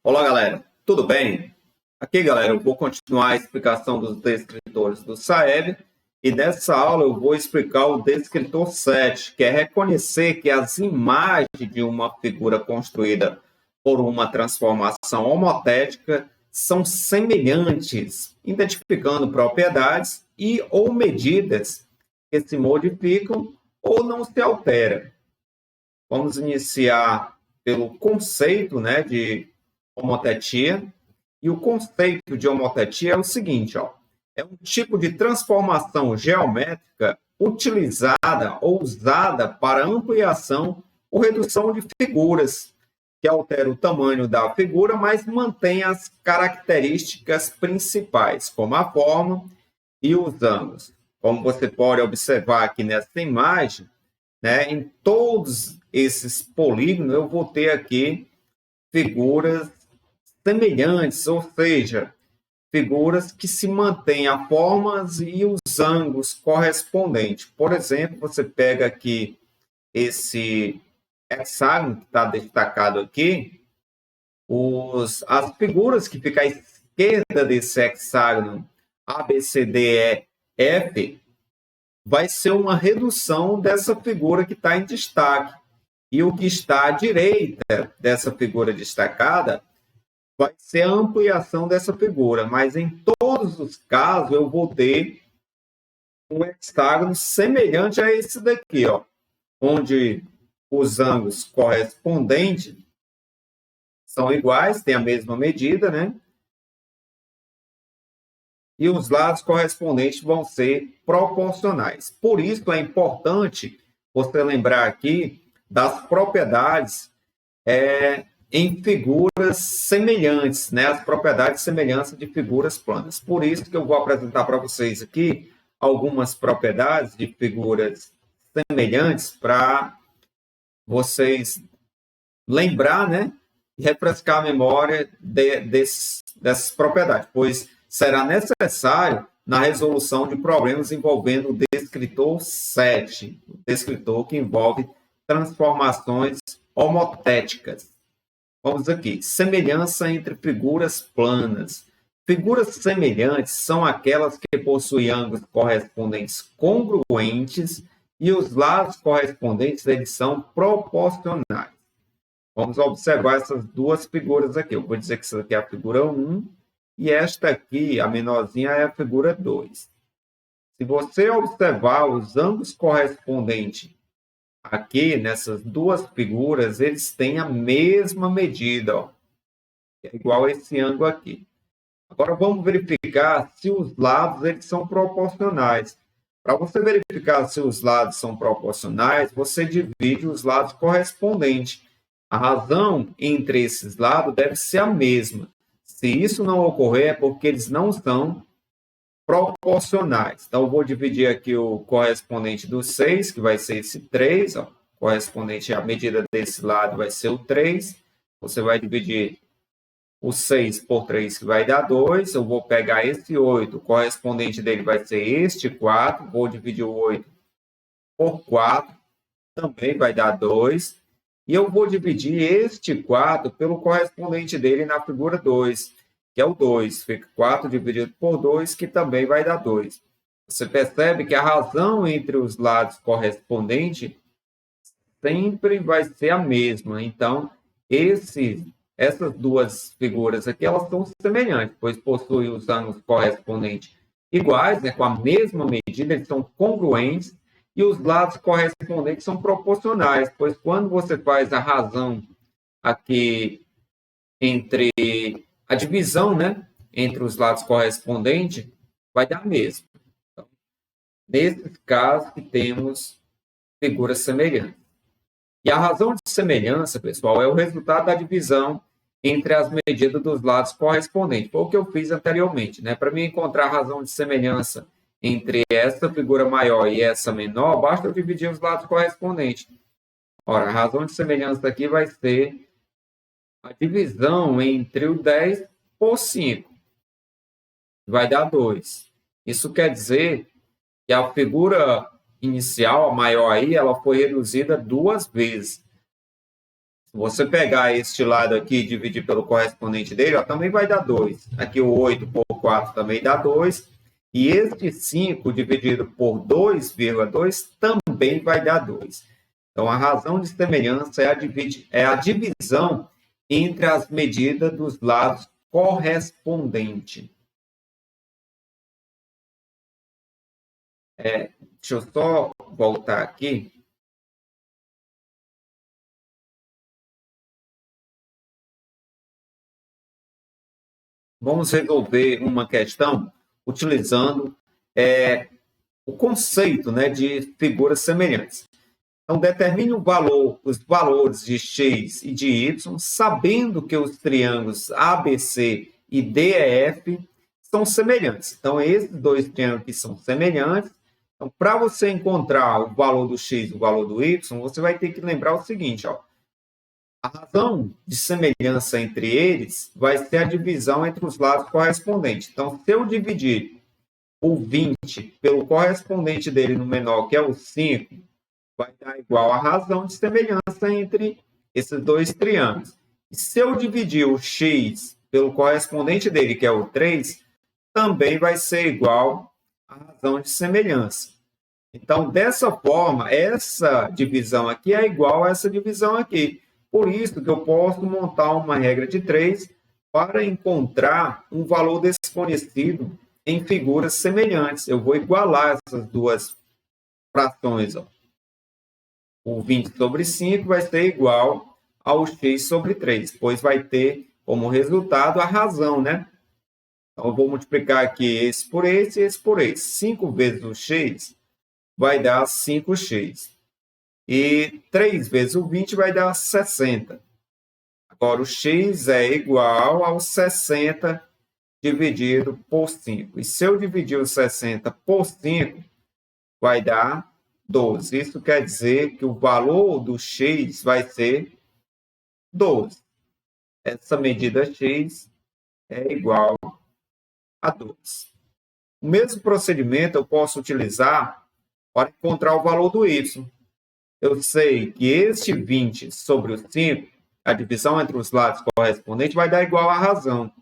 Olá, galera. Tudo bem? Aqui, galera, eu vou continuar a explicação dos descritores do Saeb e nessa aula eu vou explicar o descritor 7, que é reconhecer que as imagens de uma figura construída por uma transformação homotética são semelhantes, identificando propriedades e ou medidas que se modificam ou não se alteram. Vamos iniciar pelo conceito, de homotetia. E o conceito de homotetia é o seguinte, é um tipo de transformação geométrica utilizada ou usada para ampliação ou redução de figuras, que altera o tamanho da figura, mas mantém as características principais, como a forma e os ângulos. Como você pode observar aqui nessa imagem, em todos esses polígonos eu vou ter aqui figuras semelhantes, ou seja, figuras que se mantêm a formas e os ângulos correspondentes. Por exemplo, você pega aqui esse hexágono que está destacado aqui, as figuras que ficam à esquerda desse hexágono, A, B, C, D, E, F, vai ser uma redução dessa figura que está em destaque. E o que está à direita dessa figura destacada vai ser a ampliação dessa figura, mas em todos os casos eu vou ter um hexágono semelhante a esse daqui, onde os ângulos correspondentes são iguais, têm a mesma medida, e os lados correspondentes vão ser proporcionais. Por isso é importante você lembrar aqui das propriedades em figuras semelhantes, as propriedades de semelhança de figuras planas. Por isso que eu vou apresentar para vocês aqui algumas propriedades de figuras semelhantes para vocês lembrar, e refrescar a memória dessas propriedades, pois será necessário na resolução de problemas envolvendo o descritor 7, o descritor que envolve transformações homotéticas. Vamos aqui, semelhança entre figuras planas. Figuras semelhantes são aquelas que possuem ângulos correspondentes congruentes e os lados correspondentes eles são proporcionais. Vamos observar essas duas figuras aqui. Eu vou dizer que essa aqui é a figura 1 e esta aqui, a menorzinha, é a figura 2. Se você observar os ângulos correspondentes aqui, nessas duas figuras, eles têm a mesma medida, é igual a esse ângulo aqui. Agora, vamos verificar se os lados eles são proporcionais. Para você verificar se os lados são proporcionais, você divide os lados correspondentes. A razão entre esses lados deve ser a mesma. Se isso não ocorrer, é porque eles não são proporcionais. Então, eu vou dividir aqui o correspondente do 6, que vai ser esse 3. Correspondente à medida desse lado vai ser o 3. Você vai dividir o 6 por 3, que vai dar 2. Eu vou pegar esse 8. O correspondente dele vai ser este 4. Vou dividir o 8 por 4. Também vai dar 2. E eu vou dividir este 4 pelo correspondente dele na figura 2, que é o 2. Fica 4 dividido por 2, que também vai dar 2. Você percebe que a razão entre os lados correspondentes sempre vai ser a mesma. Então, essas duas figuras aqui, elas são semelhantes, pois possuem os ângulos correspondentes iguais, com a mesma medida, eles são congruentes, e os lados correspondentes são proporcionais, pois quando você faz a razão aqui entre a divisão, entre os lados correspondentes, vai dar mesmo. Então, nesses casos que temos figuras semelhantes. E a razão de semelhança, pessoal, é o resultado da divisão entre as medidas dos lados correspondentes. Foi o que eu fiz anteriormente. Para mim encontrar a razão de semelhança entre essa figura maior e essa menor, basta eu dividir os lados correspondentes. Ora, a razão de semelhança aqui vai ser a divisão entre o 10 por 5. Vai dar 2. Isso quer dizer que a figura inicial, a maior aí, ela foi reduzida 2 vezes. Se você pegar este lado aqui e dividir pelo correspondente dele, ó, também vai dar 2. Aqui o 8 por 4 também dá 2. E este 5 dividido por 2,2 também vai dar 2. Então, a razão de semelhança é a divisão entre as medidas dos lados correspondentes. Deixa eu só voltar aqui. Vamos resolver uma questão utilizando o conceito, né, de figuras semelhantes. Então, determine os valores de x e de y, sabendo que os triângulos ABC e DEF são semelhantes. Então, esses dois triângulos aqui são semelhantes. Então, para você encontrar o valor do x e o valor do y, você vai ter que lembrar o seguinte, ó. A razão de semelhança entre eles vai ser a divisão entre os lados correspondentes. Então, se eu dividir o 20 pelo correspondente dele no menor, que é o 5, vai dar igual a razão de semelhança entre esses dois triângulos. E se eu dividir o x pelo correspondente dele, que é o 3, também vai ser igual a razão de semelhança. Então, dessa forma, essa divisão aqui é igual a essa divisão aqui. Por isso que eu posso montar uma regra de 3 para encontrar um valor desconhecido em figuras semelhantes. Eu vou igualar essas duas frações. Ó. O 20 sobre 5 vai ser igual ao x sobre 3, pois vai ter como resultado a razão, né? Então, eu vou multiplicar aqui esse por esse e esse por esse. 5 vezes o x vai dar 5x. E 3 vezes o 20 vai dar 60. Agora, o x é igual ao 60 dividido por 5. E se eu dividir o 60 por 5, vai dar 12. Isso quer dizer que o valor do x vai ser 12. Essa medida x é igual a 12. O mesmo procedimento eu posso utilizar para encontrar o valor do y. Eu sei que este 20 sobre o 5, a divisão entre os lados correspondentes, vai dar igual à razão.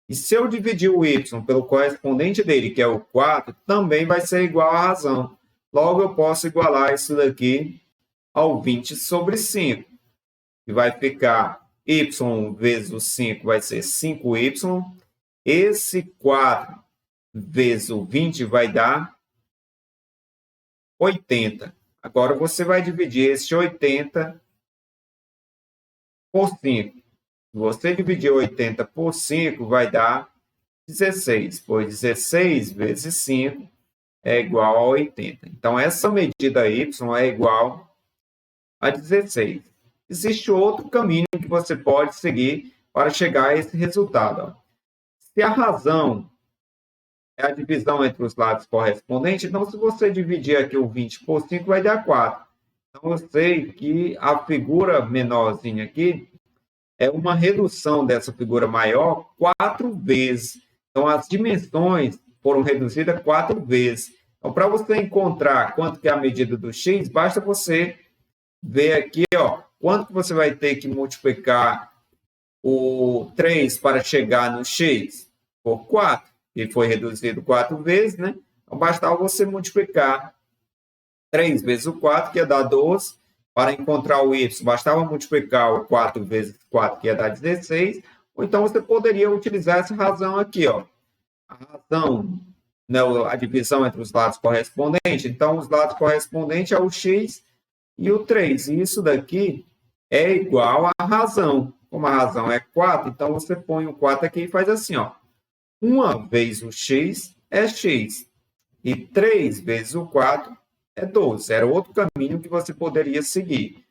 E se eu dividir o y pelo correspondente dele, que é o 4, também vai ser igual à razão. Logo, eu posso igualar isso daqui ao 20 sobre 5. E vai ficar y vezes o 5 vai ser 5y. Esse 4 vezes o 20 vai dar 80. Agora, você vai dividir esse 80 por 5. Se você dividir 80 por 5, vai dar 16, pois 16 vezes 5 é igual a 80. Então, essa medida y é igual a 16. Existe outro caminho que você pode seguir para chegar a esse resultado. Se a razão é a divisão entre os lados correspondentes, então, se você dividir aqui o 20 por 5, vai dar 4. Então, eu sei que a figura menorzinha aqui é uma redução dessa figura maior 4 vezes. Então, as dimensões foram reduzidas 4 vezes. Então, para você encontrar quanto que é a medida do x, basta você ver aqui, ó, quanto que você vai ter que multiplicar o 3 para chegar no x por 4. Ele foi reduzido 4 vezes, né? Então, bastava você multiplicar 3 vezes o 4, que ia dar 12. Para encontrar o y, bastava multiplicar o 4 vezes 4, que ia dar 16. Ou então, você poderia utilizar essa razão aqui, ó. A razão, né, a divisão entre os lados correspondentes. Então, os lados correspondentes é o x e o 3. E isso daqui é igual à razão. Como a razão é 4, então você põe o 4 aqui e faz assim, ó. 1 vezes o x é x. E 3 vezes o 4 é 12. Era outro caminho que você poderia seguir.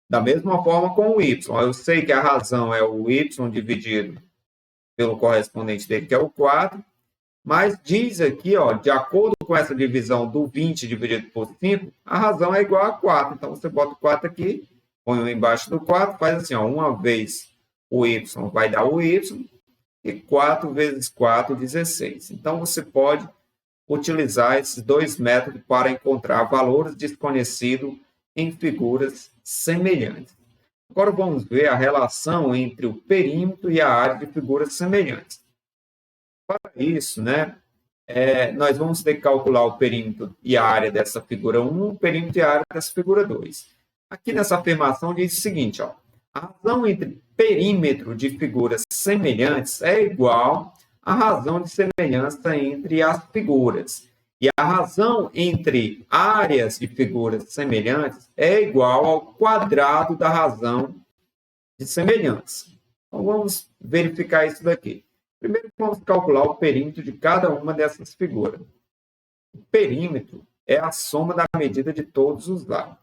Da mesma forma com o y. Eu sei que a razão é o y dividido pelo correspondente dele, que é o 4. Mas diz aqui, ó, de acordo com essa divisão do 20 dividido por 5, a razão é igual a 4. Então, você bota o 4 aqui, põe o embaixo do 4, faz assim, ó, 1 vez o y vai dar o y, e 4 vezes 4, 16. Então, você pode utilizar esses dois métodos para encontrar valores desconhecidos em figuras semelhantes. Agora vamos ver a relação entre o perímetro e a área de figuras semelhantes. Para isso, né, nós vamos ter que calcular o perímetro e a área dessa figura 1, o perímetro e a área dessa figura 2. Aqui nessa afirmação diz o seguinte, ó, a razão entre perímetro de figuras semelhantes é igual à razão de semelhança entre as figuras. E a razão entre áreas de figuras semelhantes é igual ao quadrado da razão de semelhança. Então, vamos verificar isso daqui. Primeiro, vamos calcular o perímetro de cada uma dessas figuras. O perímetro é a soma da medida de todos os lados.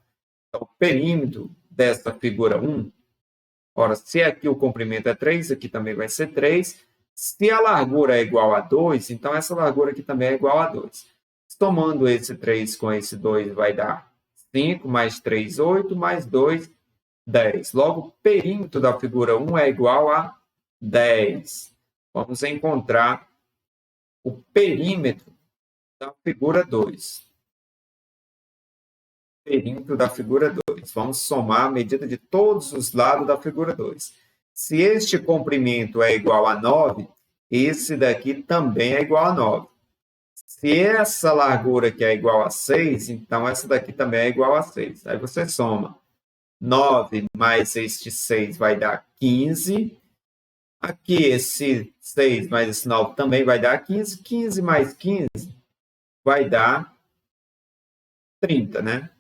Então, o perímetro dessa figura 1, ora, se aqui o comprimento é 3, aqui também vai ser 3. Se a largura é igual a 2, então essa largura aqui também é igual a 2. Somando esse 3 com esse 2, vai dar 5, mais 3, 8, mais 2, 10. Logo, o perímetro da figura 1 é igual a 10. Vamos encontrar o perímetro da figura 2. Perímetro da figura 2. Vamos somar a medida de todos os lados da figura 2. Se este comprimento é igual a 9, esse daqui também é igual a 9. Se essa largura aqui é igual a 6, então essa daqui também é igual a 6. Aí você soma 9 mais este 6 vai dar 15. Aqui esse 6 mais esse 9 também vai dar 15. 15 mais 15 vai dar 30, né?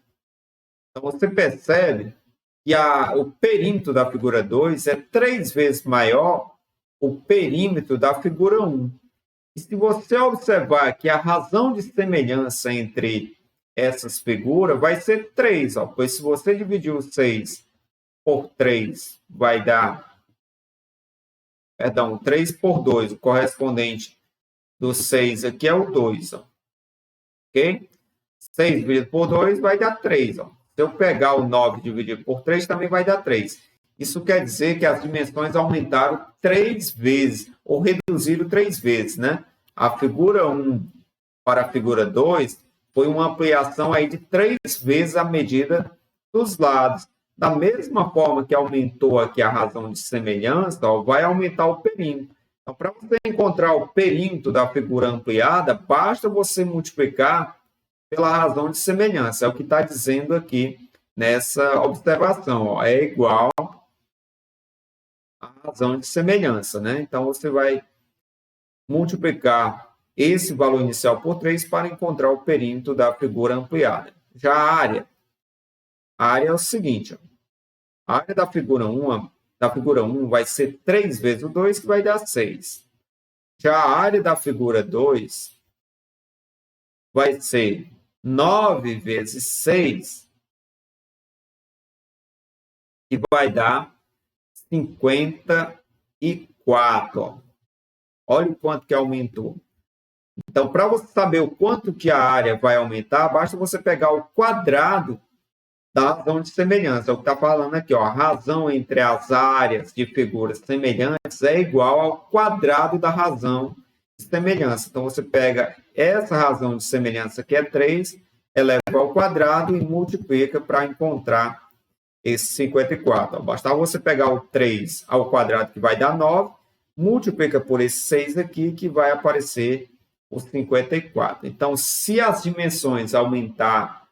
Então você percebe que o perímetro da figura 2 é 3 vezes maior o perímetro da figura 1. E se você observar que a razão de semelhança entre essas figuras vai ser 3, ó, pois se você dividir o 6 por 3, vai dar, perdão, 3 por 2, o correspondente do 6 aqui é o 2, ó, ok? 6 dividido por 2 vai dar 3, ó. Se eu pegar o 9 dividido por 3, também vai dar 3. Isso quer dizer que as dimensões aumentaram 3 vezes, ou reduziram 3 vezes, né? A figura 1 para a figura 2 foi uma ampliação aí de 3 vezes a medida dos lados. Da mesma forma que aumentou aqui a razão de semelhança, ó, vai aumentar o perímetro. Então, para você encontrar o perímetro da figura ampliada, basta você multiplicar pela razão de semelhança. É o que está dizendo aqui nessa observação. Ó, é igual à razão de semelhança, né? Então, você vai multiplicar esse valor inicial por 3 para encontrar o perímetro da figura ampliada. Já a área é o seguinte, ó, a área da figura 1 vai ser 3 vezes o 2, que vai dar 6. Já a área da figura 2 vai ser 9 vezes 6, que vai dar 54. Ó. Olha o quanto que aumentou. Então, para você saber o quanto que a área vai aumentar, basta você pegar o quadrado da razão de semelhança. É o que está falando aqui. Ó, a razão entre as áreas de figuras semelhantes é igual ao quadrado da razão de semelhança. Então, você pega essa razão de semelhança, que é 3, eleva ao quadrado e multiplica para encontrar esse 54. Ó, basta você pegar o 3 ao quadrado, que vai dar 9, multiplica por esse 6 aqui, que vai aparecer o 54. Então, se as dimensões aumentar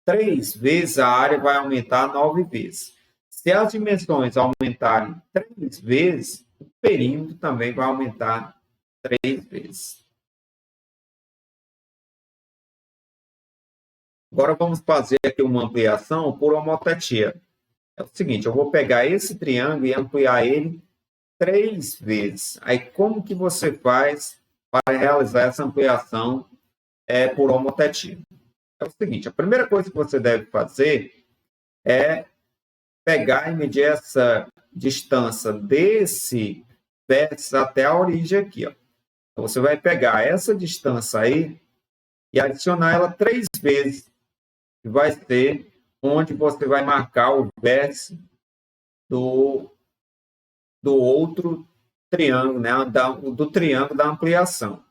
3 vezes, a área vai aumentar 9 vezes. Se as dimensões aumentarem 3 vezes, o perímetro também vai aumentar 3 vezes. Agora vamos fazer aqui uma ampliação por homotetia. É o seguinte, eu vou pegar esse triângulo e ampliar ele 3 vezes. Aí, como que você faz para realizar essa ampliação por homotetia? É o seguinte, a primeira coisa que você deve fazer é pegar e medir essa distância desse vértice até a origem aqui. Ó. Então, você vai pegar essa distância aí e adicionar ela 3 vezes, que vai ser onde você vai marcar o vértice do outro triângulo, né? Do triângulo da ampliação,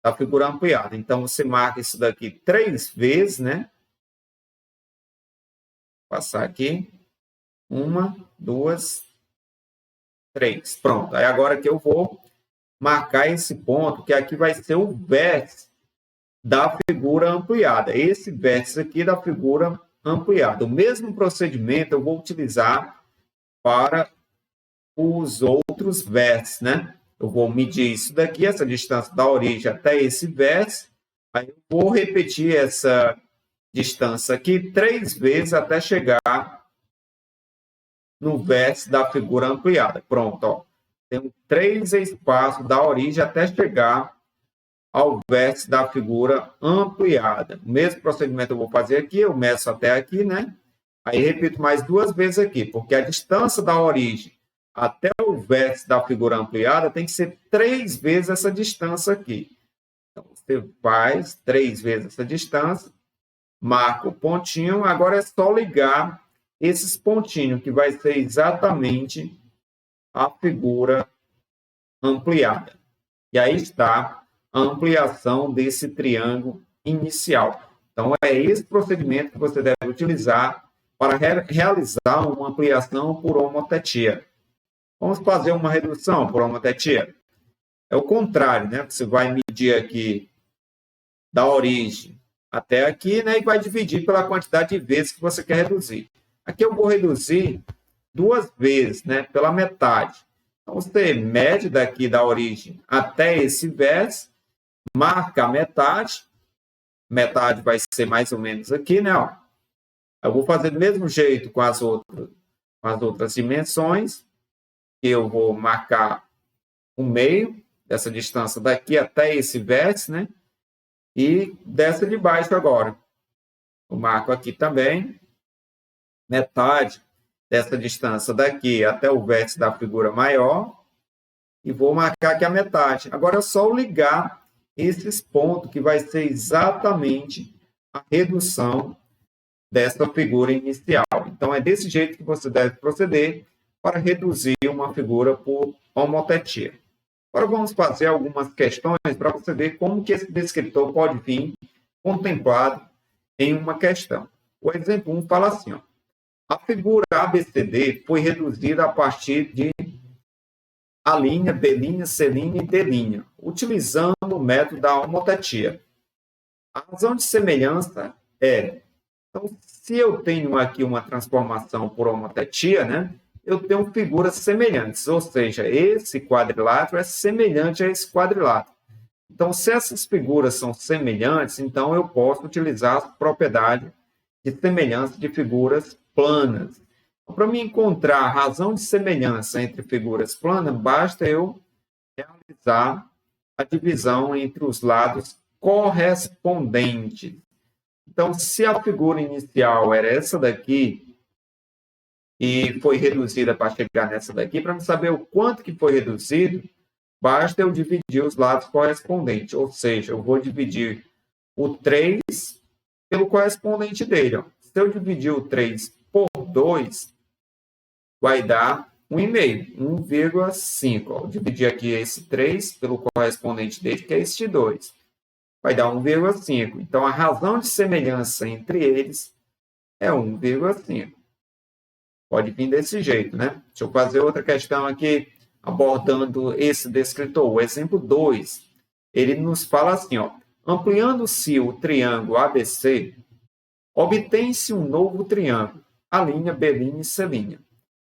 da figura ampliada. Então, você marca isso daqui 3 vezes, né? Vou passar aqui. Uma, duas, três. Pronto. Aí agora que eu vou marcar esse ponto, que aqui vai ser o vértice da figura ampliada. Esse vértice aqui da figura ampliada. O mesmo procedimento eu vou utilizar para os outros vértices, né? Eu vou medir isso daqui, essa distância da origem até esse vértice. Aí eu vou repetir essa distância aqui 3 vezes até chegar no vértice da figura ampliada. Pronto, ó. Temos 3 espaços da origem até chegar ao vértice da figura ampliada. O mesmo procedimento eu vou fazer aqui, eu meço até aqui, né? Aí repito mais 2 vezes aqui, porque a distância da origem até o vértice da figura ampliada tem que ser 3 vezes essa distância aqui. Então, você faz 3 vezes essa distância, marca o pontinho, agora é só ligar esses pontinhos, que vai ser exatamente a figura ampliada. E aí está a ampliação desse triângulo inicial. Então, é esse procedimento que você deve utilizar para realizar uma ampliação por homotetia. Vamos fazer uma redução por homotetia. É o contrário, né? Você vai medir aqui da origem até aqui, né? E vai dividir pela quantidade de vezes que você quer reduzir. Aqui eu vou reduzir 2 vezes, né? Pela metade. Então, você mede daqui da origem até esse vértice, marca a metade. Metade vai ser mais ou menos aqui, né? Ó. Eu vou fazer do mesmo jeito com as outras dimensões. Eu vou marcar o meio dessa distância daqui até esse vértice, né? E dessa de baixo agora. Eu marco aqui também metade dessa distância daqui até o vértice da figura maior. E vou marcar aqui a metade. Agora é só ligar esses pontos, que vai ser exatamente a redução dessa figura inicial. Então, é desse jeito que você deve proceder para reduzir uma figura por homotetia. Agora vamos fazer algumas questões para você ver como que esse descritor pode vir contemplado em uma questão. O exemplo 1 fala assim, ó, a figura ABCD foi reduzida a partir de A', B', C' e D', utilizando o método da homotetia. A razão de semelhança é, então, se eu tenho aqui uma transformação por homotetia, né, eu tenho figuras semelhantes, ou seja, esse quadrilátero é semelhante a esse quadrilátero. Então, se essas figuras são semelhantes, então eu posso utilizar as propriedades de semelhança de figuras planas. Então, para me encontrar a razão de semelhança entre figuras planas, basta eu realizar a divisão entre os lados correspondentes. Então, se a figura inicial era essa daqui, e foi reduzida para chegar nessa daqui, para me saber o quanto que foi reduzido, basta eu dividir os lados correspondentes. Ou seja, eu vou dividir o 3 pelo correspondente dele. Ó. Se eu dividir o 3 por 2, vai dar 1,5, 1,5. Ó. Dividir aqui esse 3 pelo correspondente dele, que é este 2. Vai dar 1,5. Então, a razão de semelhança entre eles é 1,5. Pode vir desse jeito, né? Deixa eu fazer outra questão aqui, abordando esse descritor. O exemplo 2, ele nos fala assim, ó, ampliando-se o triângulo ABC, obtém-se um novo triângulo, A', B' e C',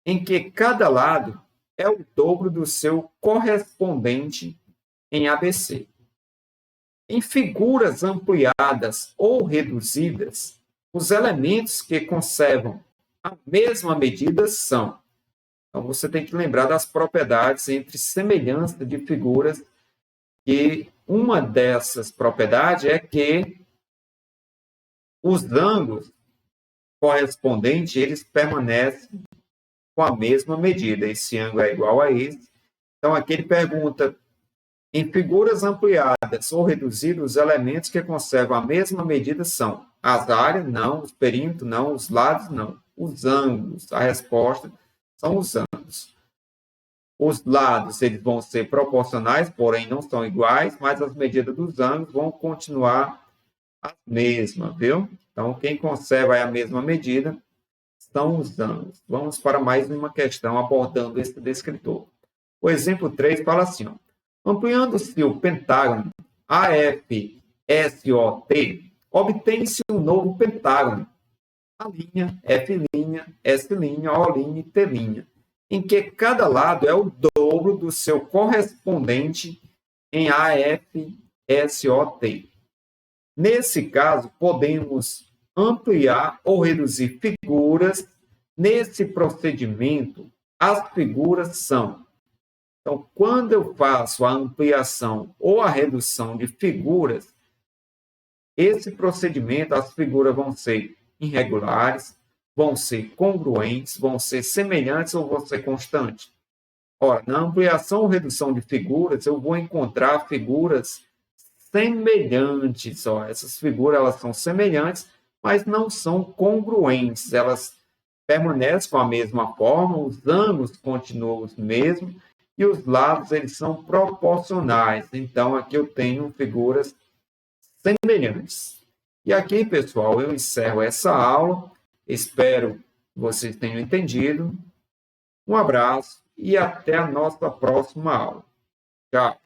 em que cada lado é o dobro do seu correspondente em ABC. Em figuras ampliadas ou reduzidas, os elementos que conservam a mesma medida são. Então, você tem que lembrar das propriedades entre semelhança de figuras, e uma dessas propriedades é que os ângulos correspondentes, eles permanecem com a mesma medida. Esse ângulo é igual a esse. Então, aqui ele pergunta, em figuras ampliadas ou reduzidas, os elementos que conservam a mesma medida são as áreas, não, os perímetros, não, os lados, não. Os ângulos, a resposta são os ângulos. Os lados eles vão ser proporcionais, porém não são iguais, mas as medidas dos ângulos vão continuar as mesmas, viu? Então, quem conserva a mesma medida são os ângulos. Vamos para mais uma questão abordando esse descritor. O exemplo 3 fala assim, ó, ampliando-se o pentágono AFSOT, obtém-se um novo pentágono, A', F', S', O', T', em que cada lado é o dobro do seu correspondente em AFSOT. Nesse caso, podemos ampliar ou reduzir figuras. Nesse procedimento, as figuras são... Então, quando eu faço a ampliação ou a redução de figuras, esse procedimento, as figuras vão ser irregulares, vão ser congruentes, vão ser semelhantes ou vão ser constantes. Ora, na ampliação ou redução de figuras, eu vou encontrar figuras semelhantes. Ó, essas figuras elas são semelhantes, mas não são congruentes. Elas permanecem com a mesma forma, os ângulos continuam os mesmos e os lados eles são proporcionais. Então, aqui eu tenho figuras semelhantes. E aqui, pessoal, eu encerro essa aula. Espero que vocês tenham entendido. Um abraço e até a nossa próxima aula. Tchau!